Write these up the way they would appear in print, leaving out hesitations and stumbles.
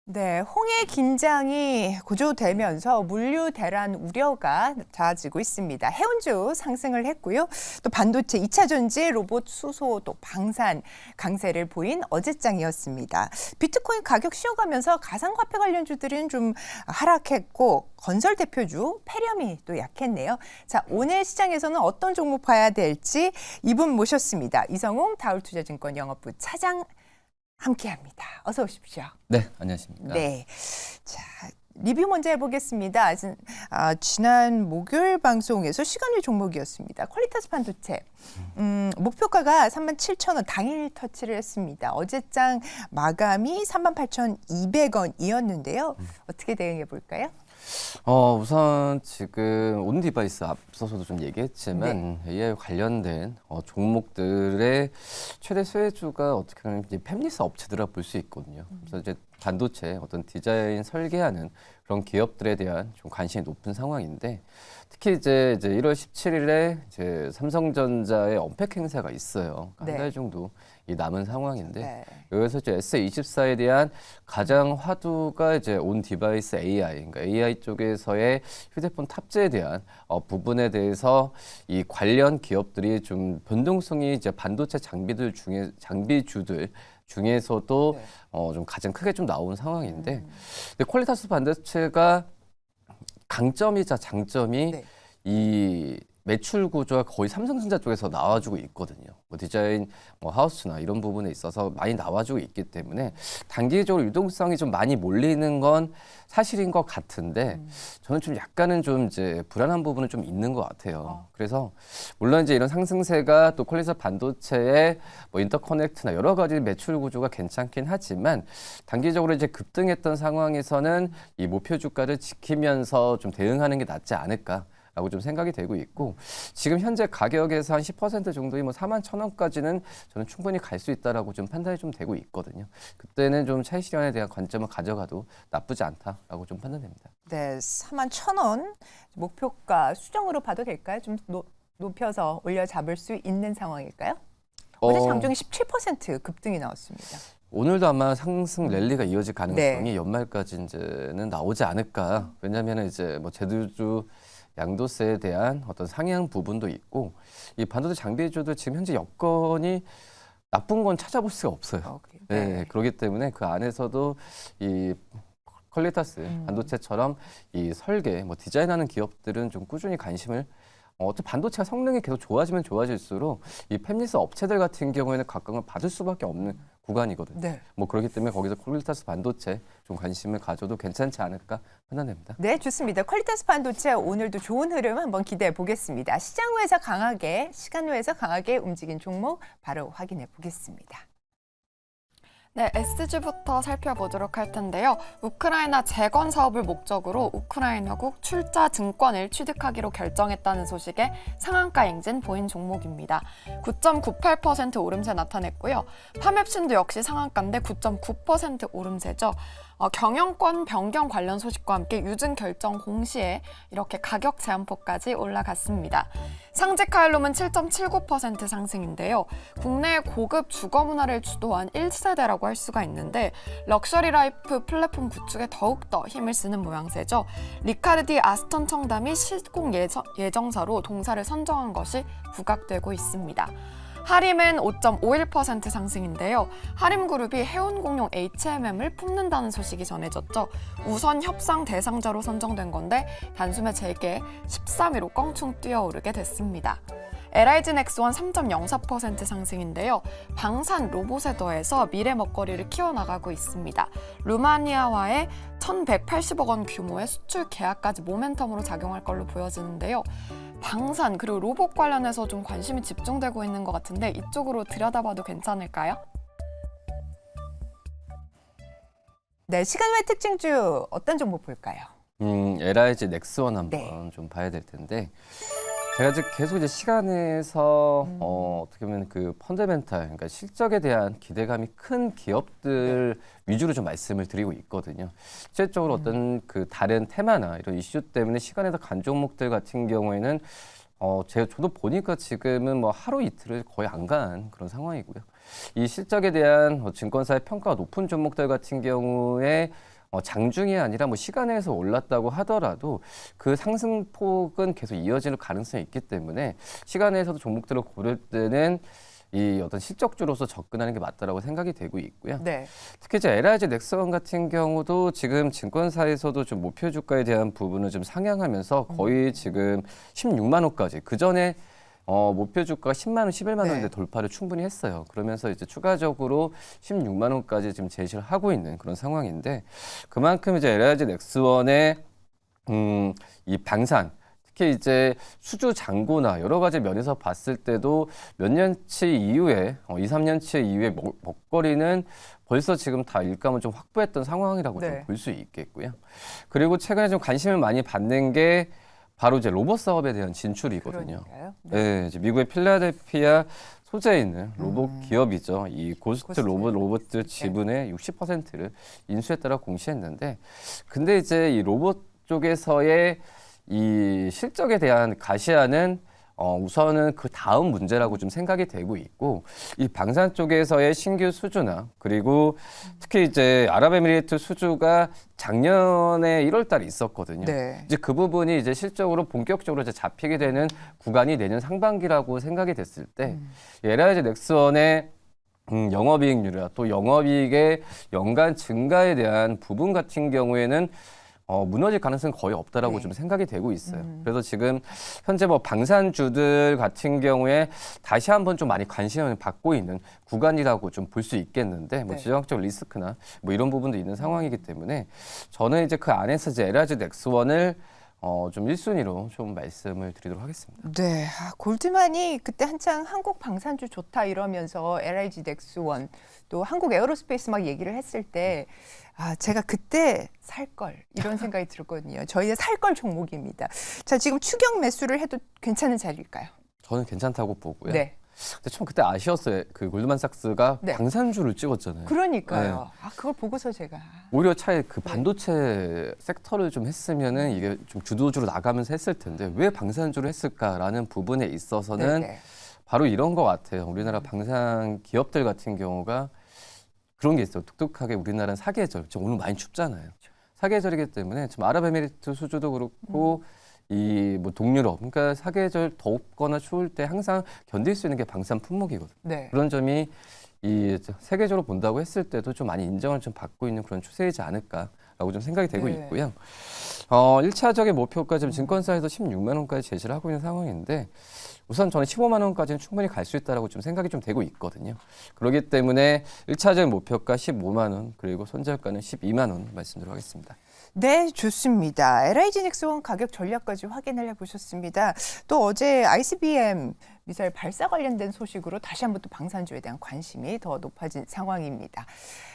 네, 홍해 긴장이 고조되면서 물류 대란 우려가 잦아지고 있습니다. 해운주 상승을 했고요. 또 반도체, 2차 전지, 로봇 수소, 또 방산 강세를 보인 어제장이었습니다. 비트코인 가격 쉬어가면서 가상화폐 관련주들은 좀 하락했고 건설 대표주 페렴이 또 약했네요. 자, 오늘 시장에서는 어떤 종목 봐야 될지 이분 모셨습니다. 이성웅 다울투자증권 영업부 차장 함께합니다. 어서 오십시오. 네, 안녕하십니까. 네, 자 리뷰 먼저 해보겠습니다. 지난 목요일 방송에서 시간외 종목이었습니다. 퀄리타스 반도체 목표가가 37,000원 당일 터치를 했습니다. 어제장 마감이 38,200원이었는데요. 어떻게 대응해 볼까요? 우선 지금 온 디바이스 앞서서도 좀 얘기했지만 AI 관련된 종목들의 최대 수혜주가 어떻게 보면 이제 팹리스 업체들이라 볼 수 있거든요. 그래서 이제 반도체 어떤 디자인 설계하는 그런 기업들에 대한 좀 관심이 높은 상황인데 특히 이제 1월 17일에 이제 삼성전자의 언팩 행사가 있어요. 한 달 정도 이 남은 상황인데 여기서 이제 S24에 대한 가장 화두가 이제 온 디바이스 AI, 그러니까 AI 쪽에서의 휴대폰 탑재에 대한 부분에 대해서 이 관련 기업들이 좀 변동성이 이제 반도체 장비주들 중에서도 좀 가장 크게 좀 나온 상황인데 근데 퀄리타스 반도체가 강점이자 장점이 이 매출 구조가 거의 삼성전자 쪽에서 나와주고 있거든요. 뭐 디자인, 하우스나 이런 부분에 있어서 많이 나와주고 있기 때문에 단기적으로 유동성이 좀 많이 몰리는 건 사실인 것 같은데 저는 좀 약간은 좀 이제 불안한 부분은 좀 있는 것 같아요. 그래서 물론 이제 이런 상승세가 또 퀄리타 반도체의 뭐 인터커넥트나 여러 가지 매출 구조가 괜찮긴 하지만 단기적으로 이제 급등했던 상황에서는 이 목표 주가를 지키면서 좀 대응하는 게 낫지 않을까. 라고 좀 생각이 되고 있고 지금 현재 가격에서 한 10% 정도의 뭐 41,000원까지는 저는 충분히 갈 수 있다라고 좀 판단이 좀 되고 있거든요. 그때는 좀 차익 실현에 대한 관점을 가져가도 나쁘지 않다라고 좀 판단됩니다. 네, 41,000원 목표가 수정으로 봐도 될까요? 좀 높여서 올려 잡을 수 있는 상황일까요? 어제 장중에 17% 급등이 나왔습니다. 오늘도 아마 상승 랠리가 이어질 가능성이 연말까지 이제는 나오지 않을까. 왜냐하면 이제 뭐 제주주 양도세에 대한 어떤 상향 부분도 있고 이 반도체 장비주도 지금 현재 여건이 나쁜 건 찾아볼 수가 없어요. 그렇기 때문에 그 안에서도 이 퀄리타스 반도체처럼 이 설계, 뭐 디자인하는 기업들은 좀 꾸준히 관심을 어차피 반도체가 성능이 계속 좋아지면 좋아질수록 이 팹리스 업체들 같은 경우에는 각광을 받을 수밖에 없는 구간이거든요. 뭐 그렇기 때문에 거기서 퀄리타스 반도체 좀 관심을 가져도 괜찮지 않을까 판단됩니다. 네, 좋습니다. 퀄리타스 반도체 오늘도 좋은 흐름 한번 기대해 보겠습니다. 시장외에서 강하게, 시간외에서 강하게 움직인 종목 바로 확인해 보겠습니다. 네, SG부터 살펴보도록 할 텐데요. 우크라이나 재건 사업을 목적으로 우크라이나국 출자 증권을 취득하기로 결정했다는 소식에 상한가 행진 보인 종목입니다. 9.98% 오름세 나타냈고요. 파맵신도 역시 상한가인데 9.9% 오름세죠. 경영권 변경 관련 소식과 함께 유증 결정 공시에 이렇게 가격 제한폭까지 올라갔습니다. 상직하일룸은 7.79% 상승인데요. 국내의 고급 주거 문화를 주도한 1세대라고 할 수가 있는데 럭셔리 라이프 플랫폼 구축에 더욱더 힘을 쓰는 모양새죠. 리카르디 아스턴 청담이 시공 예정사로 동사를 선정한 것이 부각되고 있습니다. 하림은 5.51% 상승인데요. 하림그룹이 해운공룡 HMM을 품는다는 소식이 전해졌죠. 우선 협상 대상자로 선정된 건데 단숨에 재계 13위로 껑충 뛰어오르게 됐습니다. LIG 넥스원 3.04% 상승인데요. 방산 로봇에 더해서 미래 먹거리를 키워나가고 있습니다. 루마니아와의 1,180억 원 규모의 수출 계약까지 모멘텀으로 작용할 걸로 보여지는데요. 방산 그리고 로봇 관련해서 좀 관심이 집중되고 있는 것 같은데 이쪽으로 들여다봐도 괜찮을까요? 네, 시간외 특징주 어떤 종목 볼까요? LIG 넥스원 한번 좀 봐야 될 텐데 제가 이제 계속 이제 시간에서 어떻게 보면 그 펀더멘탈, 그러니까 실적에 대한 기대감이 큰 기업들 위주로 좀 말씀을 드리고 있거든요. 실질적으로 어떤 그 다른 테마나 이런 이슈 때문에 시간에서 간 종목들 같은 경우에는 저도 보니까 지금은 뭐 하루 이틀을 거의 안 간 그런 상황이고요. 이 실적에 대한 증권사의 평가가 높은 종목들 같은 경우에 장중이 아니라 뭐 시간에서 올랐다고 하더라도 그 상승폭은 계속 이어질 가능성이 있기 때문에 시간에서도 종목들을 고를 때는 이 어떤 실적주로서 접근하는 게 맞다라고 생각이 되고 있고요. 네. 특히 이제 LIG 넥스원 같은 경우도 지금 증권사에서도 좀 목표 주가에 대한 부분을 좀 상향하면서 거의 지금 16만 원까지 그 전에 목표 주가가 10만 원, 11만 원대 네. 돌파를 충분히 했어요. 그러면서 이제 추가적으로 16만 원까지 지금 제시를 하고 있는 그런 상황인데 그만큼 이제 LIG 넥스원의 이 방산 특히 이제 수주 잔고나 여러 가지 면에서 봤을 때도 몇 년치 이후에 2, 3년치 이후에 먹거리는 벌써 지금 다 일감을 좀 확보했던 상황이라고 네. 좀 볼 수 있겠고요. 그리고 최근에 좀 관심을 많이 받는 게 바로 이제 로봇 사업에 대한 진출이거든요. 그러니까요. 네, 이제 미국의 필라델피아 소재에 있는 로봇 기업이죠. 이 고스트 로봇들 지분의 60%를 인수했다라고 공시했는데, 근데 이제 이 로봇 쪽에서의 이 실적에 대한 가시화는 우선은 그 다음 문제라고 좀 생각이 되고 있고 이 방산 쪽에서의 신규 수주나 그리고 특히 이제 아랍에미리트 수주가 작년에 1월 달에 있었거든요. 네. 이제 그 부분이 이제 실적으로 본격적으로 이제 잡히게 되는 구간이 내년 상반기라고 생각이 됐을 때 LIG 넥스원의 영업이익률이나 또 영업이익의 연간 증가에 대한 부분 같은 경우에는 무너질 가능성은 거의 없다라고 네. 좀 생각이 되고 있어요. 그래서 지금 현재 뭐 방산주들 같은 경우에 다시 한번 좀 많이 관심을 받고 있는 구간이라고 좀 볼 수 있겠는데 뭐 네. 지정학적 리스크나 뭐 이런 부분도 있는 상황이기 때문에 저는 이제 그 안에서 이제 LIG 넥스원을 좀 1순위로 좀 말씀을 드리도록 하겠습니다. 네, 골드만이 그때 한창 한국 방산주 좋다 이러면서 LIG 넥스원 또 한국 에어로스페이스 막 얘기를 했을 때 제가 그때 살 걸 이런 생각이 들었거든요. 저희의 살 걸 종목입니다. 자, 지금 추격 매수를 해도 괜찮은 자리일까요? 저는 괜찮다고 보고요. 네. 근데 좀 그때 아쉬웠어요. 그 골드만삭스가 네. 방산주를 찍었잖아요. 그러니까요. 그걸 보고서 제가 오히려 차라리 그 반도체 섹터를 좀 했으면은 이게 좀 주도주로 나가면서 했을 텐데 왜 방산주를 했을까라는 부분에 있어서는 네네. 바로 이런 것 같아요. 우리나라 방산 기업들 같은 경우가 그런 게 있어요. 독특하게 우리나라는 사계절, 지금 오늘 많이 춥잖아요. 사계절이기 때문에 지금 아랍에미리트 수주도 그렇고 이 뭐 동유럽, 그러니까 사계절 덥거나 추울 때 항상 견딜 수 있는 게 방산 품목이거든요. 네. 그런 점이 이 세계적으로 본다고 했을 때도 좀 많이 인정을 좀 받고 있는 그런 추세이지 않을까라고 좀 생각이 되고 네. 있고요. 1차적인 목표가 지금 증권사에서 16만 원까지 제시를 하고 있는 상황인데 우선 저는 15만 원까지는 충분히 갈 수 있다라고 좀 생각이 좀 되고 있거든요. 그렇기 때문에 1차적인 목표가 15만 원 그리고 손절가는 12만 원 말씀드리도록 하겠습니다. 네, 좋습니다. LIG 넥스원 가격 전략까지 확인을 해보셨습니다. 또 어제 ICBM 미사일 발사 관련된 소식으로 다시 한번 또 방산주에 대한 관심이 더 높아진 상황입니다.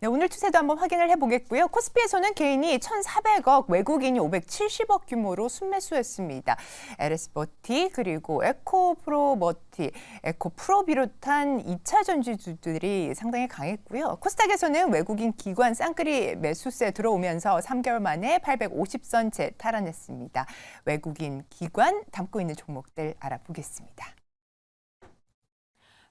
네, 오늘 추세도 한번 확인을 해보겠고요. 코스피에서는 개인이 1,400억, 외국인이 570억 규모로 순매수했습니다. LS버티 그리고 에코프로버티, 에코프로 비롯한 2차 전지주들이 상당히 강했고요. 코스닥에서는 외국인 기관 쌍끌이 매수세 들어오면서 3개월 만에 850선째 탈환했습니다. 외국인 기관 담고 있는 종목들 알아보겠습니다.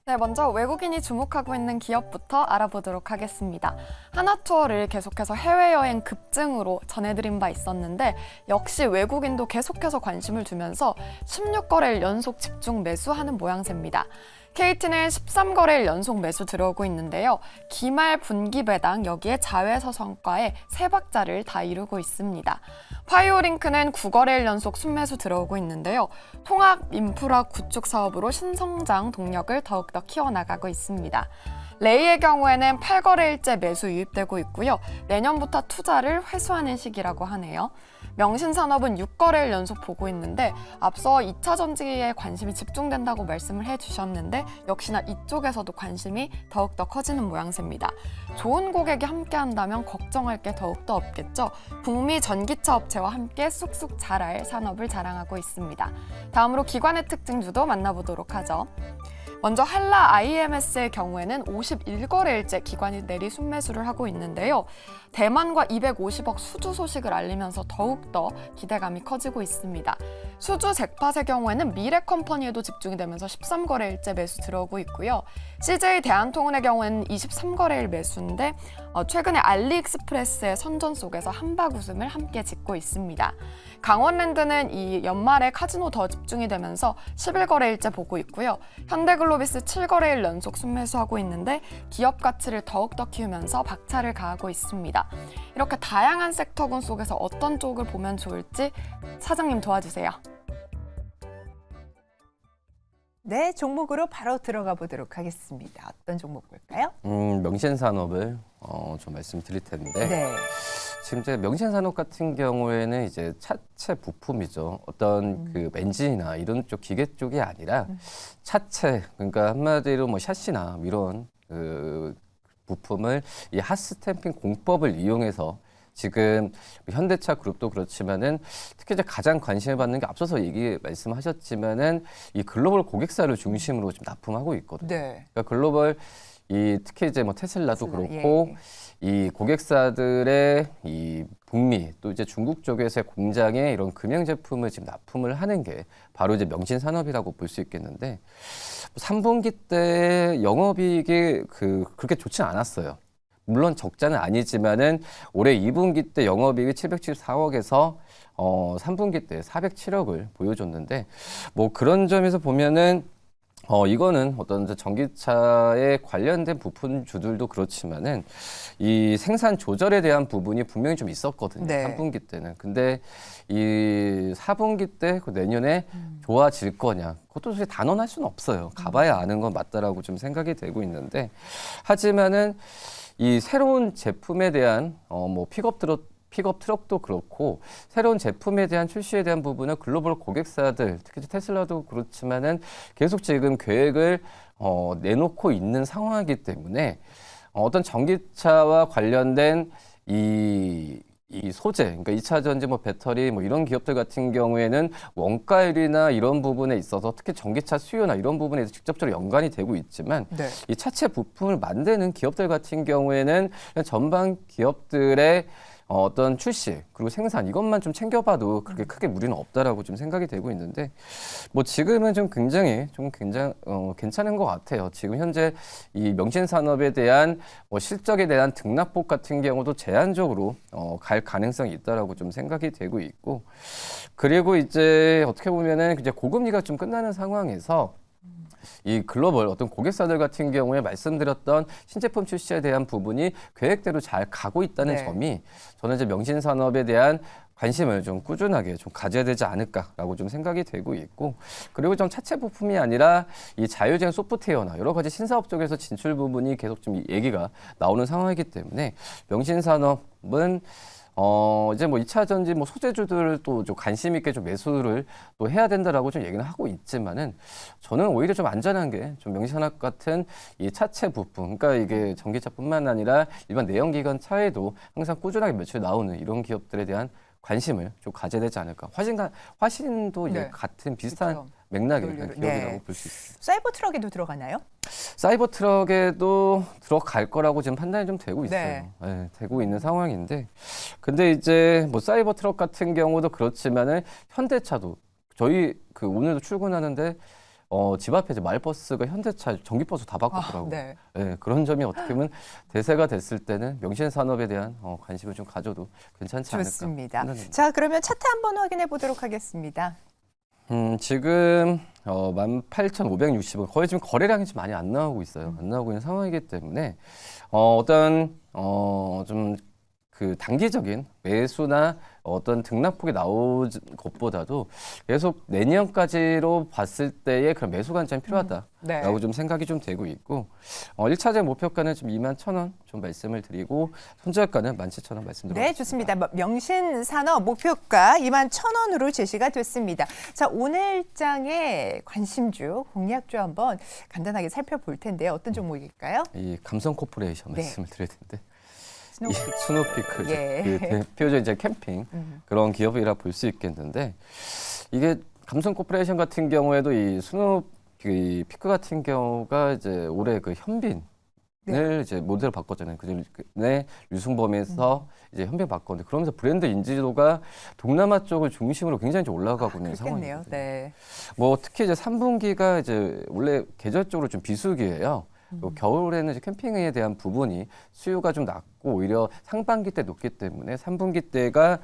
네, 먼저 외국인이 주목하고 있는 기업부터 알아보도록 하겠습니다. 하나투어를 계속해서 해외여행 급증으로 전해드린 바 있었는데 역시 외국인도 계속해서 관심을 두면서 16거래일 연속 집중 매수하는 모양새입니다. KT는 13거래일 연속 매수 들어오고 있는데요. 기말 분기 배당 여기에 자회사 성과에 3박자를 다 이루고 있습니다. 파이오링크는 9거래일 연속 순매수 들어오고 있는데요. 통합 인프라 구축 사업으로 신성장 동력을 더욱더 키워나가고 있습니다. 레이의 경우에는 8거래일째 매수 유입되고 있고요. 내년부터 투자를 회수하는 시기라고 하네요. 명신산업은 6거래일 연속 보고 있는데 앞서 2차 전지에 관심이 집중된다고 말씀을 해주셨는데 역시나 이쪽에서도 관심이 더욱더 커지는 모양새입니다. 좋은 고객이 함께한다면 걱정할 게 더욱더 없겠죠. 북미 전기차 업체와 함께 쑥쑥 자랄 산업을 자랑하고 있습니다. 다음으로 기관의 특징주도 만나보도록 하죠. 먼저 한라 IMS의 경우에는 51거래일째 기관이 내리 순매수를 하고 있는데요. 대만과 250억 수주 소식을 알리면서 더욱더 기대감이 커지고 있습니다. 수주 잭팟의 경우에는 미래컴퍼니에도 집중이 되면서 13거래일째 매수 들어오고 있고요. CJ 대한통운의 경우에는 23거래일 매수인데 최근에 알리익스프레스의 선전 속에서 한박 웃음을 함께 짓고 있습니다. 강원랜드는 이 연말에 카지노 더 집중이 되면서 11거래일째 보고 있고요. 현대글로비스 7거래일 연속 순매수하고 있는데 기업 가치를 더욱더 키우면서 박차를 가하고 있습니다. 이렇게 다양한 섹터군 속에서 어떤 쪽을 보면 좋을지 사장님 도와주세요. 네, 종목으로 바로 들어가 보도록 하겠습니다. 어떤 종목 볼까요? 명신산업을 좀 말씀드릴 텐데 네. 지금 이제 명신산업 같은 경우에는 이제 차체 부품이죠. 어떤 그 엔진이나 이런 쪽 기계 쪽이 아니라 차체, 그러니까 한마디로 뭐 샤시나 이런 그 부품을 이 핫스탬핑 공법을 이용해서 지금 현대차 그룹도 그렇지만은 특히 이제 가장 관심을 받는 게 앞서서 말씀하셨지만은 이 글로벌 고객사를 중심으로 지금 납품하고 있거든요. 네. 그러니까 글로벌 특히 이제 뭐 테슬라도 테슬라, 그렇고 예. 이 고객사들의 이 북미 또 이제 중국 쪽에서의 공장에 이런 금형 제품을 지금 납품을 하는 게 바로 이제 명신산업이라고 볼 수 있겠는데 3분기 때 영업이익이 그렇게 좋지는 않았어요. 물론 적자는 아니지만은 올해 2분기 때 영업이익이 774억에서 3분기 때 407억을 보여줬는데 뭐 그런 점에서 보면은 이거는 어떤 전기차에 관련된 부품주들도 그렇지만은 이 생산 조절에 대한 부분이 분명히 좀 있었거든요. 네. 3분기 때는. 근데 이 4분기 때 내년에 좋아질 거냐. 그것도 사실 단언할 수는 없어요. 가봐야 아는 건 맞다라고 좀 생각이 되고 있는데 하지만은 이 새로운 제품에 대한 뭐 픽업 트럭도 그렇고 새로운 제품에 대한 출시에 대한 부분은 글로벌 고객사들 특히 테슬라도 그렇지만은 계속 지금 계획을 내놓고 있는 상황이기 때문에 어떤 전기차와 관련된 이 소재, 그러니까 2차 전지, 뭐 배터리, 뭐 이런 기업들 같은 경우에는 원가율이나 이런 부분에 있어서 특히 전기차 수요나 이런 부분에 직접적으로 연관이 되고 있지만 네. 이 차체 부품을 만드는 기업들 같은 경우에는 전방 기업들의 어떤 출시 그리고 생산 이것만 좀 챙겨봐도 그렇게 크게 무리는 없다라고 좀 생각이 되고 있는데 뭐 지금은 좀 굉장히 괜찮은 것 같아요. 지금 현재 이 명신산업에 대한 실적에 대한 등락폭 같은 경우도 제한적으로 갈 가능성이 있다라고 좀 생각이 되고 있고 그리고 이제 어떻게 보면은 이제 고금리가 좀 끝나는 상황에서 이 글로벌 어떤 고객사들 같은 경우에 말씀드렸던 신제품 출시에 대한 부분이 계획대로 잘 가고 있다는 네. 점이 저는 이제 명신산업에 대한 관심을 좀 꾸준하게 좀 가져야 되지 않을까라고 좀 생각이 되고 있고 그리고 좀 차체 부품이 아니라 이 자율주행 소프트웨어나 여러 가지 신사업 쪽에서 진출 부분이 계속 좀 얘기가 나오는 상황이기 때문에 명신산업은 이제 뭐 2차 전지 뭐 소재주들도 좀 관심 있게 좀 매수를 또 해야 된다라고 좀 얘기는 하고 있지만은 저는 오히려 좀 안전한 게 좀 명신산업 같은 이 차체 부품, 그러니까 이게 전기차뿐만 아니라 일반 내연기관 차에도 항상 꾸준하게 매출 나오는 이런 기업들에 대한 관심을 좀 가져야 되지 않을까. 화신도 이제 네. 같은 비슷한 그렇죠. 맥락의 논리로. 기업이라고 네. 볼 수 있습니다. 사이버 트럭에도 들어가나요? 사이버 트럭에도 들어갈 거라고 지금 판단이 좀 되고 있어요. 네. 네, 되고 있는 상황인데, 근데 이제 뭐 사이버 트럭 같은 경우도 그렇지만은 현대차도 저희 오늘도 출근하는데 집 앞에 이제 마을버스가 현대차 전기버스 다 바꿨더라고요. 네. 네, 그런 점이 어떻게 보면 대세가 됐을 때는 명신산업에 대한 관심을 좀 가져도 괜찮지 않을까. 좋습니다. 판단됩니다. 자, 그러면 차트 한번 확인해 보도록 하겠습니다. 지금 18,560원 거의 지금 거래량이 좀 많이 안 나오고 있어요. 안 나오고 있는 상황이기 때문에 어떤 좀 그 단기적인 매수나 어떤 등락폭이 나오는 것보다도 계속 내년까지로 봤을 때의 그런 매수 관점이 필요하다라고 네. 좀 생각이 좀 되고 있고 1차적 목표가는 좀 21,000원 좀 말씀을 드리고 손절가는 17,000원 말씀드리겠습니다. 네, 좋습니다. 명신산업 목표가 21,000원으로 제시가 됐습니다. 자, 오늘장의 관심주, 공략주 한번 간단하게 살펴볼 텐데요. 어떤 종목일까요? 이 감성 코퍼레이션 네. 말씀을 드릴 텐데 스노우피. 이 스노피크 예. 그 대표적 이제 캠핑 그런 기업이라 볼 수 있겠는데 이게 감성 코퍼레이션 같은 경우에도 이 스노피크 그 피크 같은 경우가 이제 올해 그 현빈 을 이제 모델을 바꿨잖아요. 그전에 류승범에서 이제 현빈 바꿨는데 그러면서 브랜드 인지도가 동남아 쪽을 중심으로 굉장히 좀 올라가고 있는 그렇겠네요. 상황이거든요. 네. 뭐 특히 이제 3분기가 이제 원래 계절적으로 좀 비수기예요. 그리고 겨울에는 이제 캠핑에 대한 부분이 수요가 좀 낮고 오히려 상반기 때 높기 때문에 3분기 때가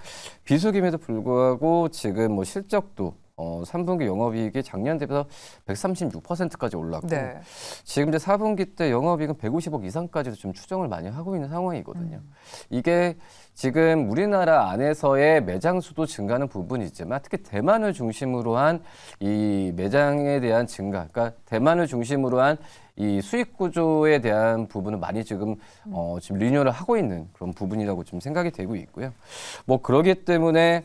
비수기임에도 불구하고 지금 뭐 실적도 3분기 영업이익이 작년 대비해서 136%까지 올랐고 네. 지금 이제 4분기 때 영업이익은 150억 이상까지도 좀 추정을 많이 하고 있는 상황이거든요. 이게 지금 우리나라 안에서의 매장 수도 증가하는 부분이지만 특히 대만을 중심으로 한 이 매장에 대한 증가, 그러니까 대만을 중심으로 한 이 수익 구조에 대한 부분은 많이 지금 지금 리뉴얼을 하고 있는 그런 부분이라고 좀 생각이 되고 있고요. 뭐 그러기 때문에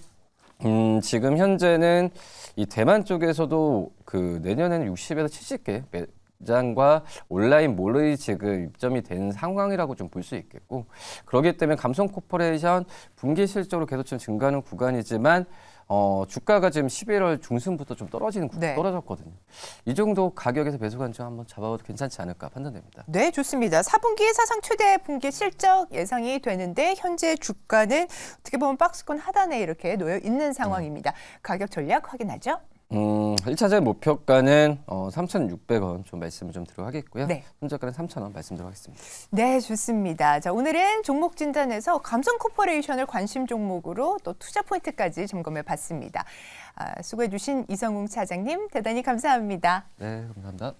지금 현재는 이 대만 쪽에서도 그 내년에는 60에서 70개 매장과 온라인 몰이 지금 입점이 된 상황이라고 좀 볼 수 있겠고, 그러기 때문에 감성 코퍼레이션 분기 실적으로 계속 좀 증가하는 구간이지만 주가가 지금 11월 중순부터 좀 떨어졌거든요. 이 정도 가격에서 배수 관점 한번 잡아봐도 괜찮지 않을까 판단됩니다. 네, 좋습니다. 4분기 사상 최대 분기 실적 예상이 되는데 현재 주가는 어떻게 보면 박스권 하단에 이렇게 놓여 있는 상황입니다. 가격 전략 확인하죠. 1차적 목표가는 3,600원 좀 말씀을 좀 드려야겠고요. 네. 현재가는 3,000원 말씀드리겠습니다. 네, 좋습니다. 자, 오늘은 종목 진단에서 감성 코퍼레이션을 관심 종목으로 또 투자 포인트까지 점검해 봤습니다. 수고해 주신 이성웅 차장님 대단히 감사합니다. 네, 감사합니다.